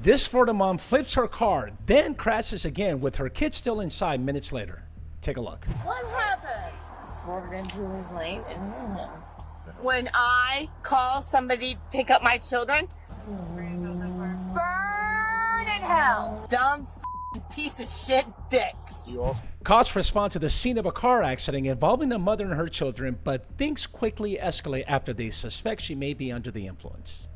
This Florida mom flips her car, then crashes again with her kid still inside minutes later. Take a look. What happened? Swerved into his lane and hit him. When I call somebody to pick up my children, burn in hell. Dumb piece of shit dicks. Cops respond to the scene of a car accident involving a mother and her children, but things quickly escalate after they suspect she may be under the influence.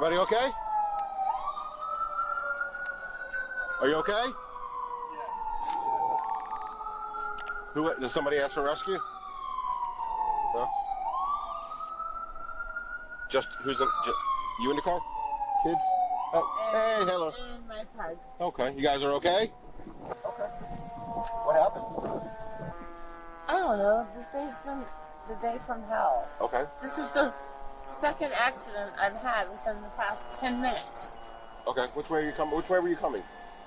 Everybody okay? Are you okay? Who, did somebody ask for rescue? No? Just, you in the car? Kids? Oh, hey, hello. And my pug. Okay, you guys are okay? Okay. What happened? I don't know. This day's been the day from hell. Okay. This is the second accident I've had within the past 10 minutes. Okay, which way are you coming? Which way were you coming?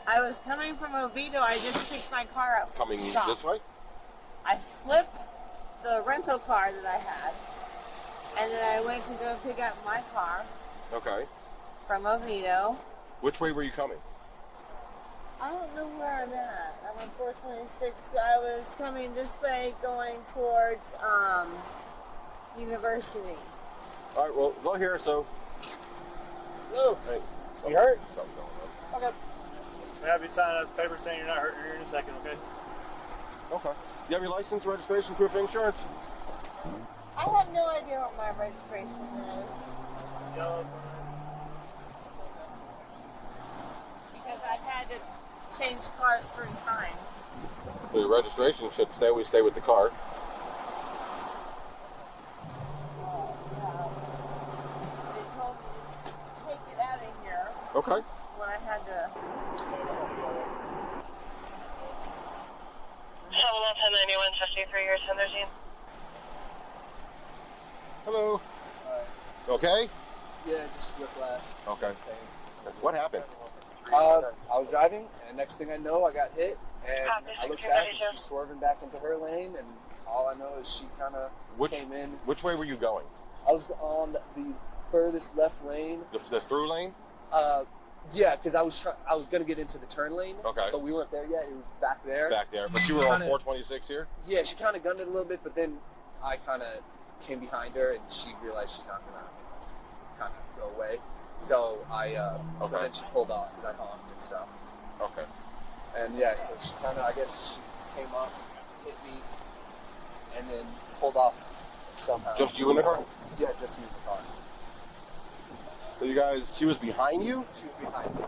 I was coming from Oviedo. I just picked my car up. Coming Shop. this way? I flipped the rental car that I had, and then I went to go pick up my car Okay. from Oviedo. Which way were you coming? I don't know where I'm at. I'm on 426. I was coming this way going towards University. All right, well, go here, so. Hello. Hey, You hurt? something going Okay. We have you sign a paper saying you're not hurt here in a second, okay? on. Okay. You have your license, registration, proof of insurance? I have no idea what my registration is. Because I've had to change cars 3 times. Well, your registration should stay. We stay with the car. They told me to take it out of here Okay. when I had to. 1091, 53 years, 1013. Hello. Okay? Yeah, just whiplash. Okay. What happened? I was driving, and next thing I know, I got hit, and Copy, I looked 16, back, and 32. she's swerving back into her lane, and all I know is she kind of came in. Which way were you going? I was on the furthest left lane. The through lane? Yeah, because I was gonna get into the turn lane. Okay. But we weren't there yet. It was back there. Back there. But you were on 426 here? Yeah, she kind of gunned it a little bit, but then I kind of came behind her, and she realized she's not gonna kind of go away. So so then she pulled off because I honked and stuff. Okay. And yeah, so she kind of, I guess she came up, hit me, and then pulled off somehow. Just you in the car? Yeah, just me in the car. So you guys, she was behind you? She was behind me.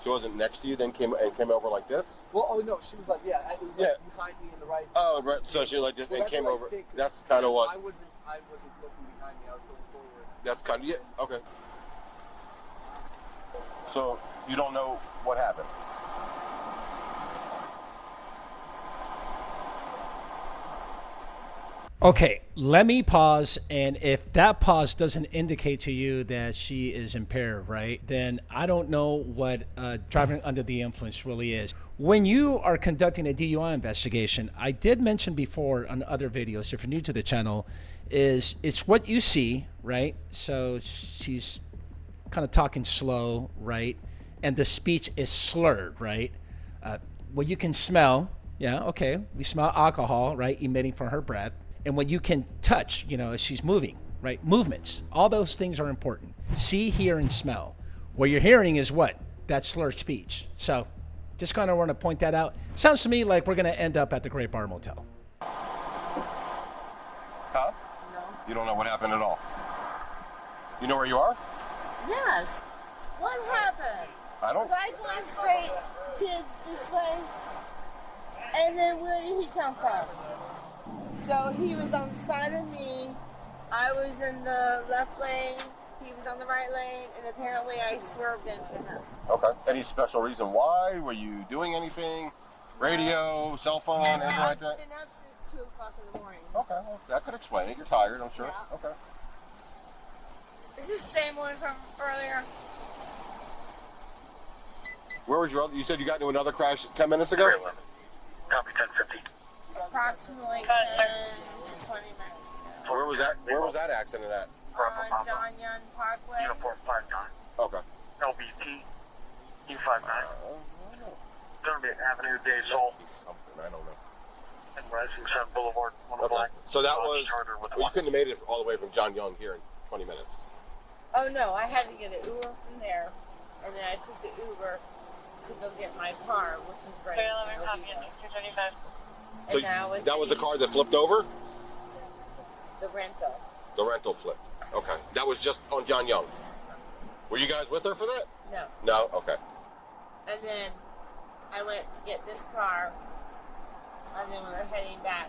She wasn't next to you, then came over like this? Well, oh no, she was like, it was like behind me in the right. Oh, right. So she like this Well, and came what I over. think, That's kind of what. I wasn't looking behind me. I was going forward. That's kind of yeah. Okay. So you don't know what happened? Okay, let me pause, and if that pause doesn't indicate to you that she is impaired, right, then I don't know what driving under the influence really is. When you are conducting a DUI investigation, I did mention before on other videos, if you're new to the channel, is it's what you see, right? So she's kind of talking slow, right? And the speech is slurred, right? What you can smell, yeah, okay, we smell alcohol, right, emitting from her breath. And what you can touch, as she's moving, right? Movements, all those things are important. See, hear, and smell. What you're hearing is what? That slurred speech. So just kind of want to point that out. Sounds to me like we're going to end up at the Great Bar Motel. Huh? No. You don't know what happened at all? You know where you are? Yes. What happened? I don't. Was I going straight kids this way? And then where did he come from? So he was on the side of me. I was in the left lane. He was on the right lane, and apparently I swerved into him. Okay. Any special reason why? Were you doing anything? Radio, cell phone, anything like I've that? been up since 2 o'clock in the morning. Okay, well, that could explain it. You're tired, I'm sure. Yeah. Okay. Is this the same one from earlier? Where was your other? You said you got into another crash 10 minutes ago? Copy 1050. Approximately 10 to 20 minutes ago. Where was that? Where was that accident at? On John Young Parkway. Uniform 59. Okay. LBT. E59. Dermot Avenue, Day Soul. Something, I don't know. And Rising Sun Boulevard. Okay. So that was, well, you couldn't have made it all the way from John Young here in 20 minutes. Oh no, I had to get an Uber from there, and then I took the Uber to go get my car, which was right. 311 copy at 235. So And then I was that was the car that flipped over? the rental. The rental flipped. Okay. That was just on John Young. Were you guys with her for that? No. No? Okay. And then I went to get this car, and then we were heading back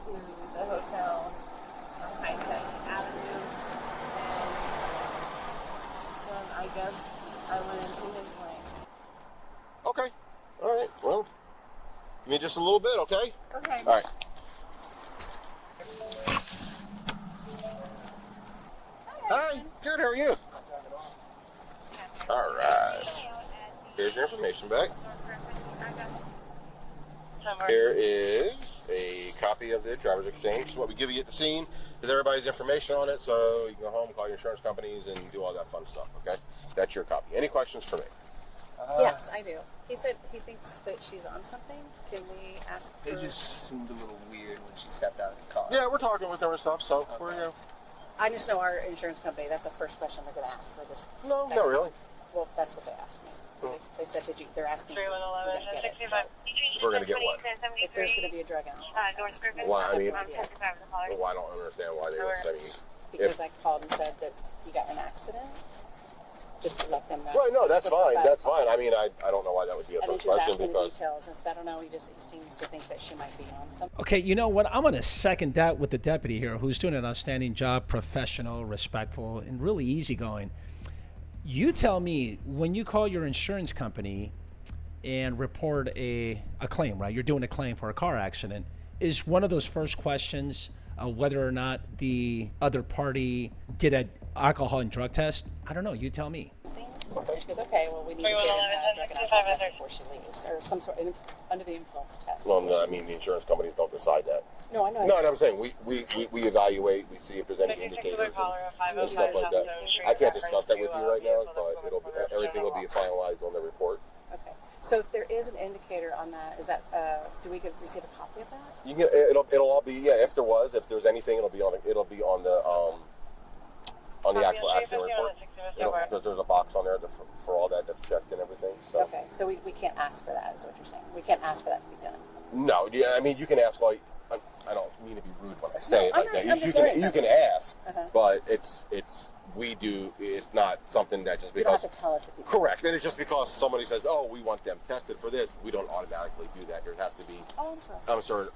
to the hotel on High Tech Avenue, and then I guess I went into his lane. Okay. All right. Well, give me just a little bit, okay? Okay. All right. Hi. Good. How are you? All right. Here's your information back. Here is a copy of the driver's exchange. What we give you at the scene is everybody's information on it, so you can go home, call your insurance companies, and do all that fun stuff, okay? That's your copy. Any questions for me? Yes, I do. He said he thinks that she's on something. Can we ask her? It just seemed a little weird when she stepped out of the car. Yeah, we're talking with her and stuff, so we're, I just know our insurance company. That's the first question they're going to ask. So no, not really. Well, that's what they asked me. They said, they're asking if 3111 we're gonna get it. 65. If we're going to get what? If there's going to be a drug out. North Griffin. Why, I mean, Yeah. well, I don't understand why they would say. Because I called and said that he got in an accident. Just to let them know. Right, no, that's fine. But- That's fine. I mean, I don't know why that would be a And then first she was question asking because. details and said, I don't know. He seems to think that she might be on something. Okay, you know what? I'm going to second that with the deputy here, who's doing an outstanding job, professional, respectful, and really easygoing. You tell me, when you call your insurance company and report a claim, right? You're doing a claim for a car accident. Is one of those first questions whether or not the other party did an alcohol and drug test? I don't know. You tell me. She goes, okay, well, we need to get a drug and alcohol test before she leaves, or some sort of under the influence test. Well, no, I mean, the insurance companies don't decide that. No, I know. No, and I'm saying we evaluate, we see if there's any indicators and stuff like that. I can't discuss that with you right now, but everything will be finalized on the report. Okay. So if there is an indicator on that, is that do we receive a copy of that? You can, it'll all be, yeah. If there's anything, it'll be on the actual accident report. Because there's a box on there for all that's checked and everything. So. Okay. So we can't ask for that, is what you're saying. We can't ask for that to be done. No, yeah. I mean, you can ask all. I don't mean to be rude when I say it I'm like not- that. I'm just learning. You can ask, Uh-huh. but it's not something that just You don't because. have to tell us if you Correct. And it's just because somebody says, "Oh, we want them tested for this." We don't automatically do that. There has to be. Oh, I'm sure. I'm sure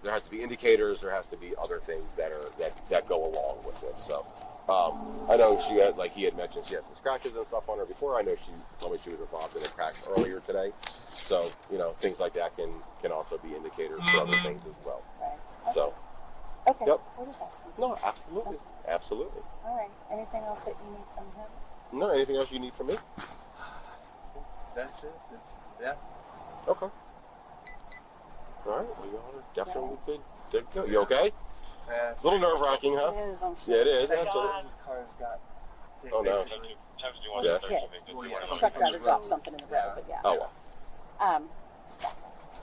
there has to be indicators. There has to be other things that go along with it. So, I know he had mentioned she had some scratches and stuff on her before. I know she told me she was involved in a crash earlier today. So, things like that can also be indicators for other things as well. Right. Okay. So, Okay. Yep. We're just asking. no, absolutely, absolutely. All right. Anything else that you need from him? No, anything else you need from me? That's it. Yeah. Okay. All right. Well, you are definitely good. Good. Good. You okay? Yeah. A little nerve-wracking, huh? It is, I'm sure. Yeah, it is. This Absolutely. car's got. Oh, no. basically- Yeah. Well, yeah, Truck driver dropped something in the road, but yeah. Oh well. Just that.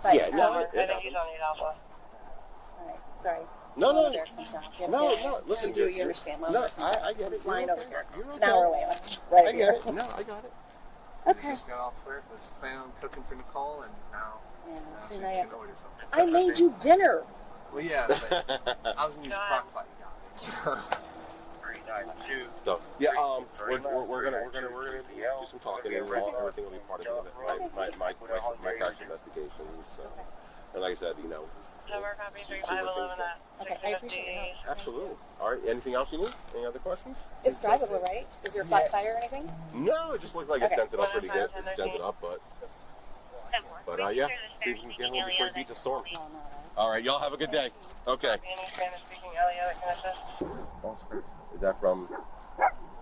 But, Yeah, no, I it think happens. he's on the alpha. all right. Sorry. No, Mama no. Bear comes out. You have No, kids. no. Listen, You understand, Mama No, Bear comes out. I get it. Flying You're over okay. here. You're It's an hour okay. away. Right I here. get it. No, I got it. Okay. Just got off work, was planning on cooking for Nicole, and now Yeah. she See, now you can have- order something. I made you dinner. Well, yeah, but I was gonna use a crock pot. You got it. So. 392. So yeah, we're gonna do some talking and everything will be part of my crash investigation. So, and like I said, Number copy 3511 at Okay, I appreciate your help. absolutely. All right. Anything else you need? Any other questions? It's drivable, right? Is there a flat tire or anything? No, it just looks like it's Okay. dented up pretty good. It's dented up, but yeah, see if we can get home before it beats the storm. No, no, All right, y'all have a good day. Okay. Any Spanish speaking Elliot that can assist? Is that from?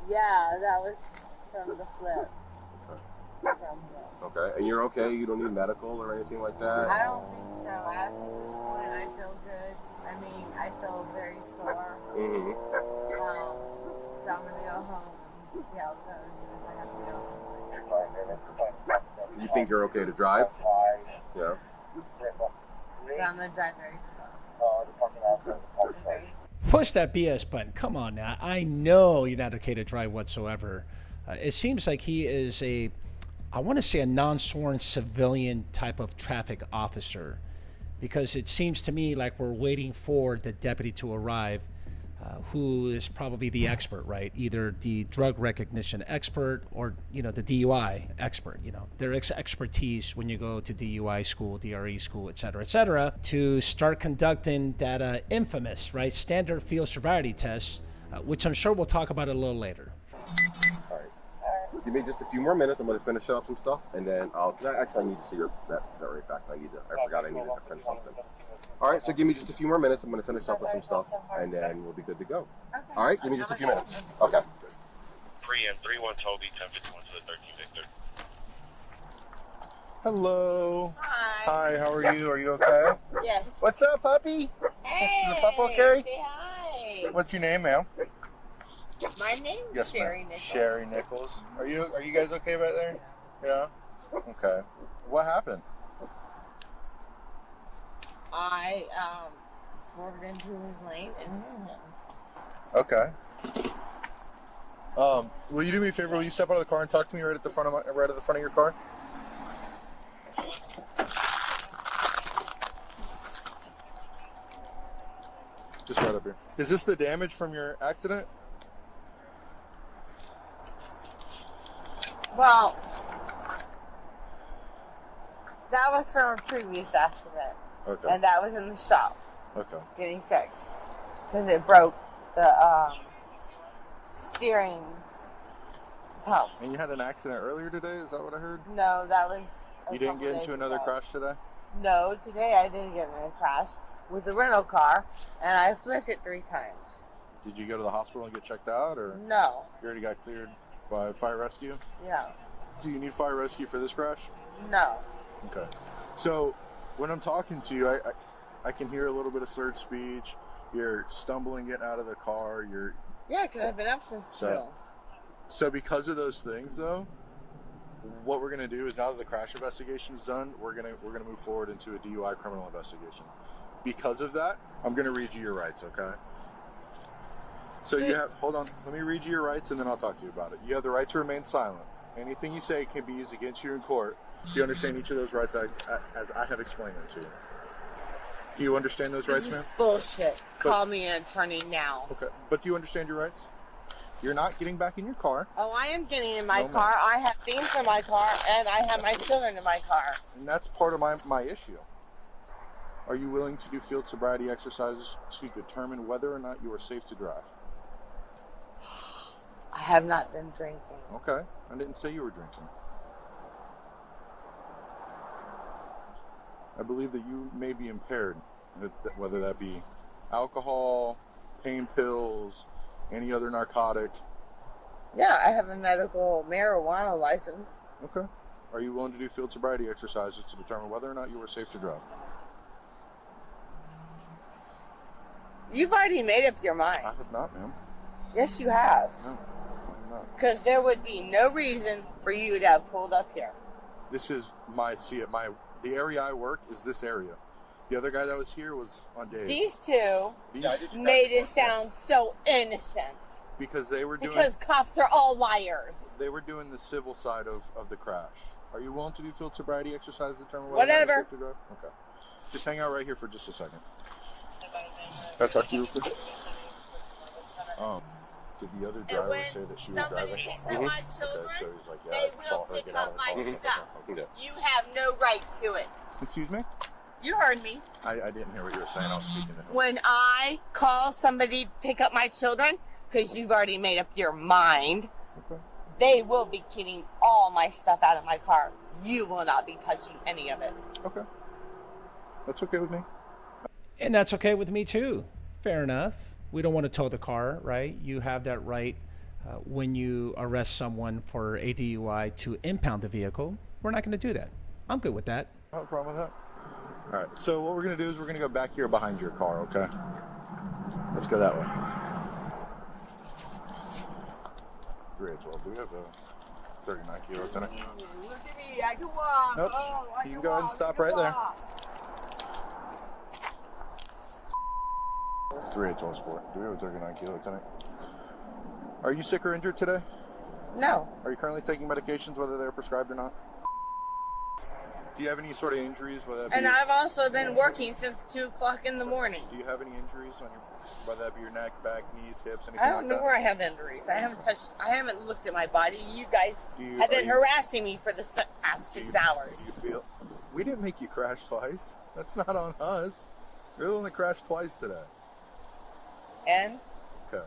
Yeah, that was from the flip. From the, Okay, and you're okay? You don't need medical or anything like that? I don't think so. At this point, I feel good. I I mean, I feel very sore. Mm-hmm. So I'm gonna go home and see how it goes. And if I have to go, You think you're okay to drive? Yeah. but I'm gonna drive very slow. Very slow. Push that BS button. Come on now. I know you're not okay to drive whatsoever. It seems like he is I want to say a non-sworn civilian type of traffic officer, because it seems to me like we're waiting for the deputy to arrive, who is probably the expert, right? Either the drug recognition expert or, the DUI expert, their expertise when you go to DUI school, DRE school, et cetera, to start conducting that infamous, right, standard field sobriety test, which I'm sure we'll talk about a little later. All right. Give me just a few more minutes. I'm going to finish up some stuff, and then I need to see that right back. I forgot I needed to print something. All right, so give me just a few more minutes. I'm going to finish up with some stuff, and then we'll be good to go. Okay. All right, give me just a few minutes. Okay. 3 and 3-1 Toby, 1051 to the 13 Victor. Hello. Hi. Hi, how are you? Are you okay? Yes. What's up, puppy? Hey. Is the pup okay? Say hi. What's your name, ma'am? My name's Yes, Sherry ma'am. Nichols. Sherry Nichols. Are you guys okay back there? Yeah. Okay. What happened? I swerved into his lane and hit him. Okay. Will you do me a favor? Will you step out of the car and talk to me right at the front of your car? Just right up here. Is this the damage from your accident? Well, that was from a previous accident, Okay. and that was in the shop Okay. getting fixed because it broke the steering pump. And you had an accident earlier today? Is that what I heard? No, that was. You didn't get into another crash today? No, today I did get in a crash with a rental car, and I flipped it 3 times. Did you go to the hospital and get checked out, or No, you already got cleared by fire rescue? yeah, Do you need fire rescue for this crash? no. Okay. So when I'm talking to you, I can hear a little bit of slurred speech. You're stumbling getting out of the car. Yeah, because I've been up since 2. So because of those things, though, what we're gonna do is, now that the crash investigation is done, we're gonna move forward into a DUI criminal investigation. Because of that, I'm gonna read you your rights, okay? So hold on, let me read you your rights and then I'll talk to you about it. You have the right to remain silent. Anything you say can be used against you in court. Do you understand each of those rights as I have explained them to you? Do you understand those rights, This ma'am? is bullshit. Call me an attorney now. Okay, but do you understand your rights? You're not getting back in your car, Oh, I am getting in my No, car. I have things in my car, and I have my children in my car. and that's part of my issue. Are you willing to do field sobriety exercises to determine whether or not you are safe to drive? I have not been drinking. Okay, I didn't say you were drinking. I believe that you may be impaired, whether that be alcohol, pain pills, any other narcotic. Yeah, I have a medical marijuana license. Okay. Are you willing to do field sobriety exercises to determine whether or not you are safe to drive? You've already made up your mind. I have not, ma'am. Yes, you have. No, I'm not. Because there would be no reason for you to have pulled up here. This is the area I work is this area. The other guy that was here was on days. These two made it sound so innocent. Because they were doing Because cops are all liars. they were doing the civil side of the crash. Are you willing to do field sobriety exercises to determine Whatever. you're safe to drive? Okay. Just hang out right here for just a second. Can I talk to you real quick? Did the other And driver when say that she was somebody driving? picks up my children, Okay, so he's like, yeah, they I saw will her pick get out up of my the car. stuff. Yeah. You have no right to it. Excuse me? You heard me. I didn't hear what you were saying. I was speaking to him. When I call somebody to pick up my children, because you've already made up your mind, Okay. they will be getting all my stuff out of my car. You will not be touching any of it. Okay. That's okay with me. And that's okay with me too. Fair enough. We don't want to tow the car, right? You have that right when you arrest someone for a DUI to impound the vehicle. We're not going to do that. I'm good with that. No problem with that. All right, so what we're going to do is we're going to go back here behind your car, okay? Let's go that way. 312. Do we have a 39 kilo lieutenant? Look at me, I can walk. Nope. Oh, I You can go ahead and stop right there. 3812 Sport. Do we have a 39 kilo lieutenant? Are you sick or injured today? No. Are you currently taking medications, whether they're prescribed or not? Do you have any sort of injuries, whether that be... And I've also been working since 2 o'clock in the morning. Do you have any injuries on your, whether that be your neck, back, knees, hips, anything I like don't know that? where I have injuries. I haven't looked at my body. You guys have been harassing me for the past 6 hours. Do you feel... We didn't make you crash twice. That's not on us. You're the one that crashed twice today. And? Okay.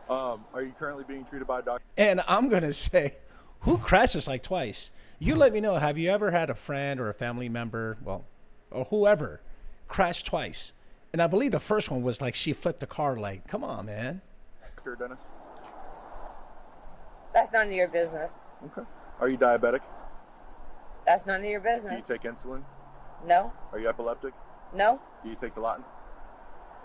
Are you currently being treated by a doctor? And I'm going to say, who crashes like twice? You let me know, have you ever had a friend or a family member, well, or whoever, crash twice? And I believe the first one was like she flipped the car like, come on, man. Doctor, Dennis? That's none of your business. Okay. Are you diabetic? That's none of your Do you business. take insulin? No. Are you epileptic? No. Do you take Dilaudid?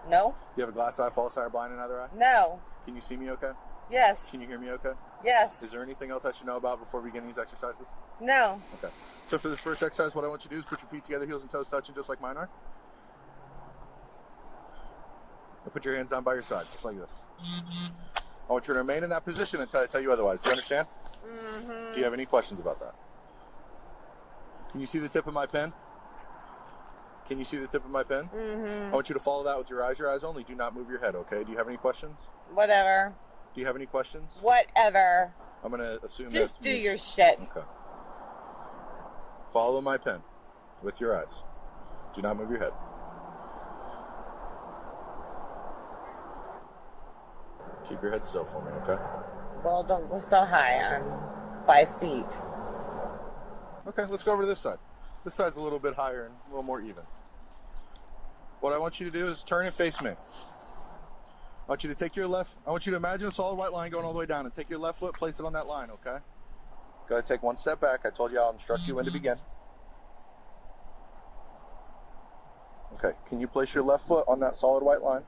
No. Do you have a glass eye, false eye, or blind in either eye? No. Can you see me okay? Yes. Can you hear me okay? Yes. Is there anything else I should know about before we begin these exercises? No. Okay. So for this first exercise, what I want you to do is put your feet together, heels and toes touching, just like mine are. And put your hands down by your side, just like this. I want you to remain in that position until I tell you otherwise. Do you understand? Mm-hmm. Do you have any questions about that? Can you see the tip of my pen? Can you see the tip of my pen? Mm-hmm. I want you to follow that with your eyes only. Do not move your head, okay? Do you have any questions? Whatever. Do you have any questions? Whatever. I'm going to assume that... Just do your shit. Okay. Follow my pen with your eyes. Do not move your head. Keep your head still for me, okay? Well, don't go so high. I'm 5 feet. Okay, let's go over to this side. This side's a little bit higher and a little more even. What I want you to do is turn and face me. I want you to take your left, I want you to imagine a solid white line going all the way down and take your left foot, place it on that line, okay? Go ahead, take one step back. I told you I'll instruct you when to begin. Okay, can you place your left foot on that solid white line?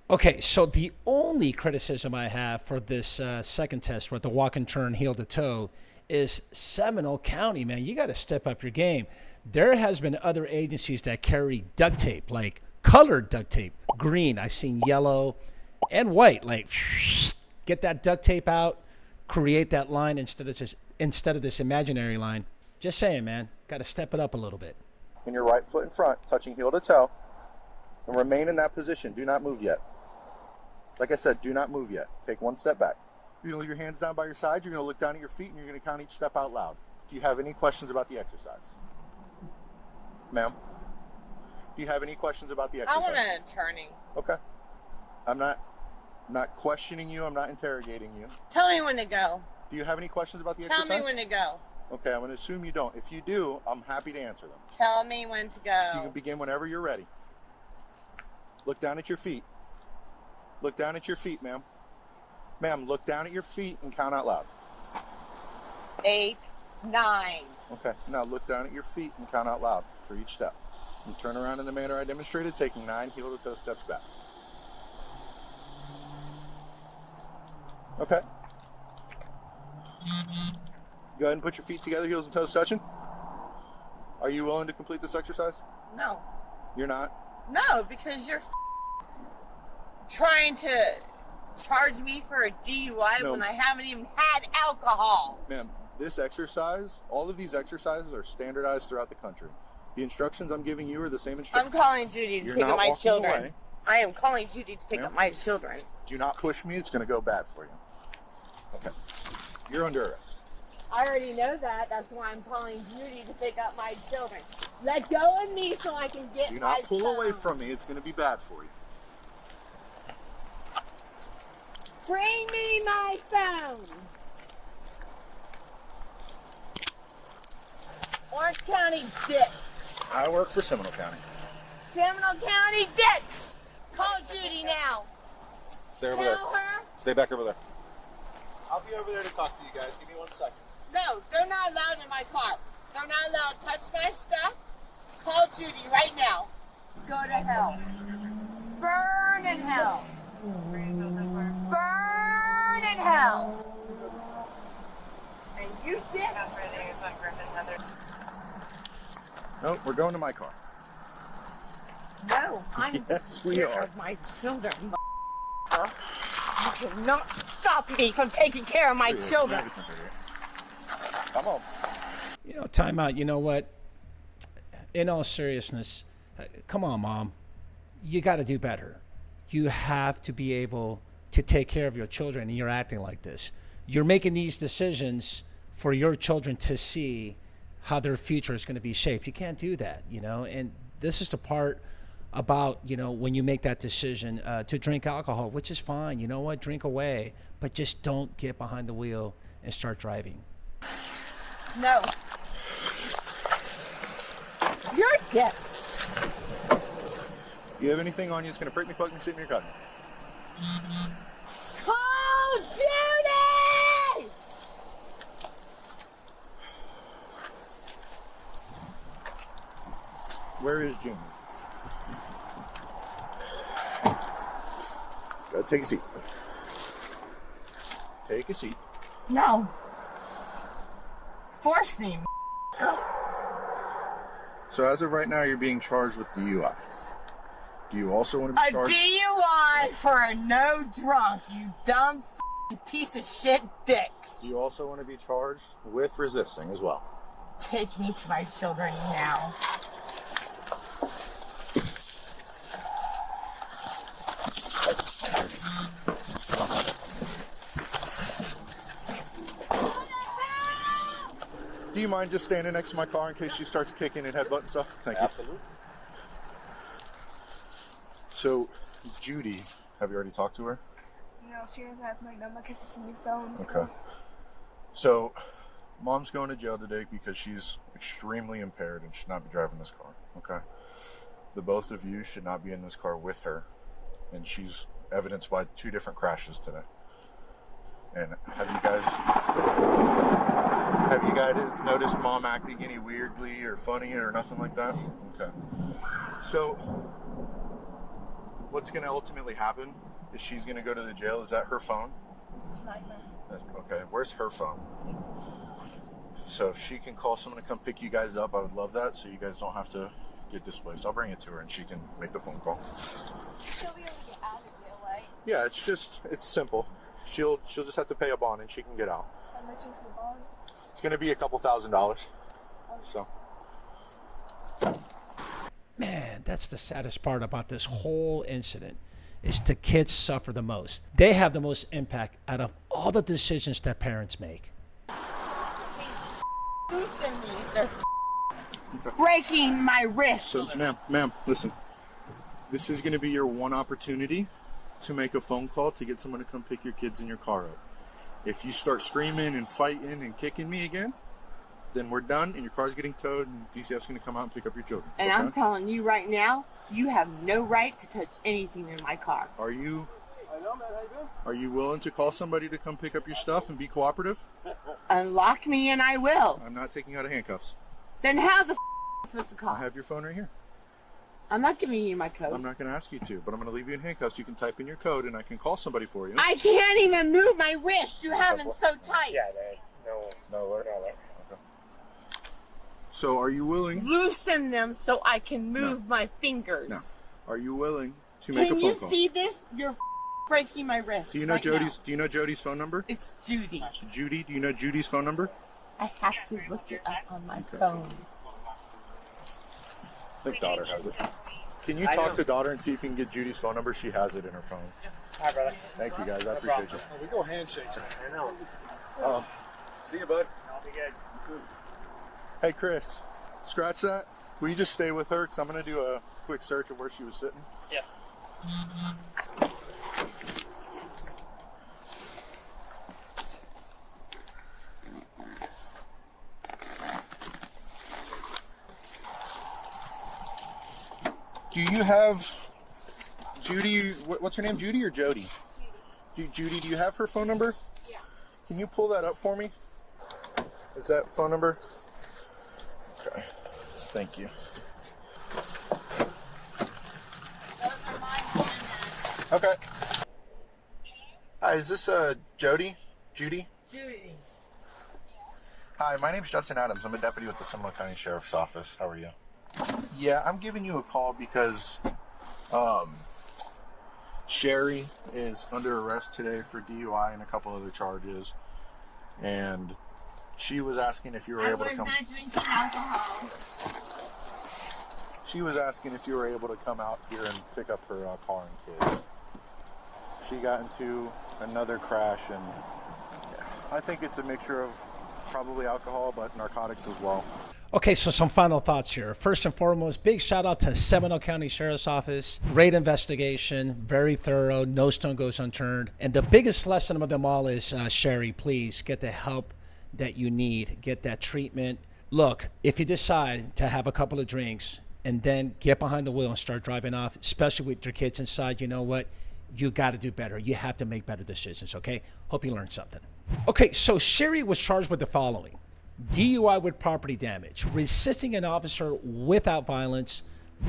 Okay, so the only criticism I have for this second test with the walk and turn heel to toe is Seminole County, man. You got to step up your game. There has been other agencies that carry duct tape, like colored duct tape, green. I've seen yellow and white. Like, get that duct tape out, create that line instead of this imaginary line. Just saying, man. Got to step it up a little bit. And your right foot in front, touching heel to toe, and remain in that position. Do not move yet. Like I said, do not move yet. Take one step back. You're going to leave your hands down by your side. You're going to look down at your feet, and you're going to count each step out loud. Do you have any questions about the exercise? Ma'am? Do you have any questions about the I exercise? want an attorney. Okay. I'm not questioning you. I'm not interrogating you. Tell me when to go. Do you have any questions about the Tell exercise? me when to go. Okay, I'm going to assume you don't. If you do, I'm happy to answer them. Tell me when to You go. can begin whenever you're ready. Look down at your feet. Look down at your feet, ma'am. Ma'am, look down at your feet and count out loud. 8, 9. Okay, now look down at your feet and count out loud for each step. And turn around in the manner I demonstrated, taking 9 heel to toe steps back. Okay. Go ahead and put your feet together, heels and toes touching. Are you willing to complete this exercise? No. You're not? No, because you're trying to charge me for a DUI No. when I haven't even had alcohol. Ma'am, this exercise, all of these exercises are standardized throughout the country. The instructions I'm giving you are the same I'm instructions. calling Judy to You're pick up not my walking children. away. I am calling Judy to pick Ma'am? up my children. Do not push me, it's going to go bad for you. Okay. You're under arrest. I already know that. That's why I'm calling Judy to pick up my children. Let go of me so I can get Do my not pull phone. away from me, it's going to be bad for you. Bring me my phone. Orange County dicks. I work for Seminole County. Seminole County dicks. Call Judy now. Stay over there. Tell her. Stay back over there. I'll be over there to talk to you guys. Give me 1 second. No, they're not allowed in my car. They're not allowed to touch my stuff, Call Judy right now. Go to hell. Burn in hell. Burn in hell. And you bitch. No, we're going to my car. No, I'm Yes, we scared are. of my children, You cannot stop me from taking care of my children. Come on. You know, time out. You know what? In all seriousness, come on, Mom. You got to do better. You have to be able to take care of your children, and you're acting like this. You're making these decisions for your children to see how their future is going to be shaped. You can't do that, you know, and this is the part about, you know, when you make that decision to drink alcohol, which is fine. You know what? Drink away, but just don't get behind the wheel and start driving. No. You're dead. You have anything on you that's going to prick me, poke me, sit me, or cut me? Call Judy! Where is Junior? Take a seat. Take a seat. No. Force me. So as of right now, you're being charged with DUI. Do you also want to be A charged? DUI for a no drunk, you dumb piece of shit dicks. Do you also want to be charged with resisting as well? Take me to my children now. Do you mind just standing next to my car in case she starts kicking and headbutt and stuff? Thank you. Absolutely. So, Judy, have you already talked to her? No, she doesn't have my number because it's a new phone. Okay. So, Mom's going to jail today because she's extremely impaired and should not be driving this car. Okay. The both of you should not be in this car with her, and she's evidenced by 2 different crashes today. And have you guys noticed Mom acting any weirdly or funny or nothing like that? Okay. So, what's going to ultimately happen is she's going to go to the jail. Is that her phone? This is my phone. Okay. Where's her phone? So if she can call someone to come pick you guys up, I would love that, so you guys don't have to get displaced. I'll bring it to her and she can make the phone call. She'll be able to get out of jail, right? Yeah, it's simple. She'll just have to pay a bond and she can get out. How much is the bond? It's going to be a couple $1,000s. So. Man, that's the saddest part about this whole incident is the kids suffer the most. They have the most impact out of all the decisions that parents make. Loosen me. They're breaking my wrist. So, ma'am, listen. This is going to be your one opportunity to make a phone call to get someone to come pick your kids in your car up. If you start screaming and fighting and kicking me again, then we're done and your car's getting towed and DCF's going to come out and pick up your children. And okay? I'm telling you right now, you have no right to touch anything in my car. Are you willing to call somebody to come pick up your stuff and be cooperative? Unlock me and I will. I'm not taking you out of handcuffs. Then how the supposed to call? I have your phone right here. I'm not giving you my code. I'm not going to ask you to, but I'm going to leave you in handcuffs. You can type in your code and I can call somebody for you. I can't even move my wrist. You have them so tight. Yeah, no, we're not there. Okay. So are you willing? Loosen them so I can move my fingers. No. Are you willing to make a Can phone you call? see this? You're breaking my wrist. Do you know right Jody's? now. Do you know Jody's phone number? It's Judy. Judy, do you know Judy's phone number? I have to look it up on my phone. I think daughter has it. Can you talk to daughter and see if you can get Judy's phone number? She has it in her phone. Hi, brother. Thank you guys. I appreciate you. We go handshakes. I know. See you, bud. I'll be good. Hey, Chris, scratch that. Will you just stay with her? Because I'm going to do a quick search of where she was sitting. Yes. Do you have Judy? What's her name? Judy or Jody? Judy, do you have her phone number? Yeah. Can you pull that up for me? Is that phone number? Okay. Thank you. Okay. Hi, is this Judy? Judy. Hi, my name's Justin Adams. I'm a deputy with the Seminole County Sheriff's Office. How are you? Yeah, I'm giving you a call because Sherry is under arrest today for DUI and a couple other charges, and she was asking if you were able to come. I was not drinking alcohol. She was asking if you were able to come out here and pick up her car and kids. She got into another crash, and I think it's a mixture of probably alcohol, but narcotics as well. Okay, so some final thoughts here. First and foremost, big shout out to Seminole County Sheriff's Office. Great investigation, very thorough, no stone goes unturned. And the biggest lesson of them all is, Sherry, please get the help that you need, get that treatment. Look, if you decide to have a couple of drinks and then get behind the wheel and start driving off, especially with your kids inside, you know what? You got to do better. You have to make better decisions, okay? Hope you learned something. Okay, so Sherry was charged with the following: DUI with property damage, resisting an officer without violence,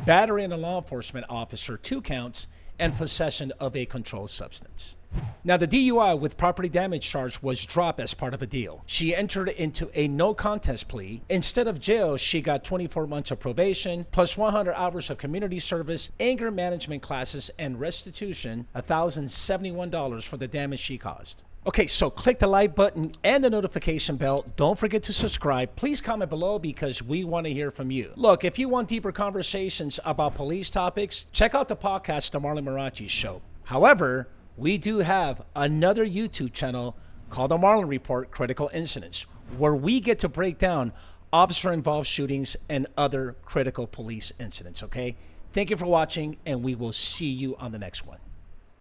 battering a law enforcement officer, 2 counts, and possession of a controlled substance. Now, the DUI with property damage charge was dropped as part of a deal. She entered into a no contest plea. Instead of jail, she got 24 months of probation, plus 100 hours of community service, anger management classes, and restitution, $1,071 for the damage she caused. Okay, so click the like button and the notification bell. Don't forget to subscribe. Please comment below because we want to hear from you. Look, if you want deeper conversations about police topics, check out the podcast, The Marlon Marrache Show. However, we do have another YouTube channel called The Marlon Report Critical Incidents, where we get to break down officer-involved shootings and other critical police incidents, okay? Thank you for watching, and we will see you on the next one.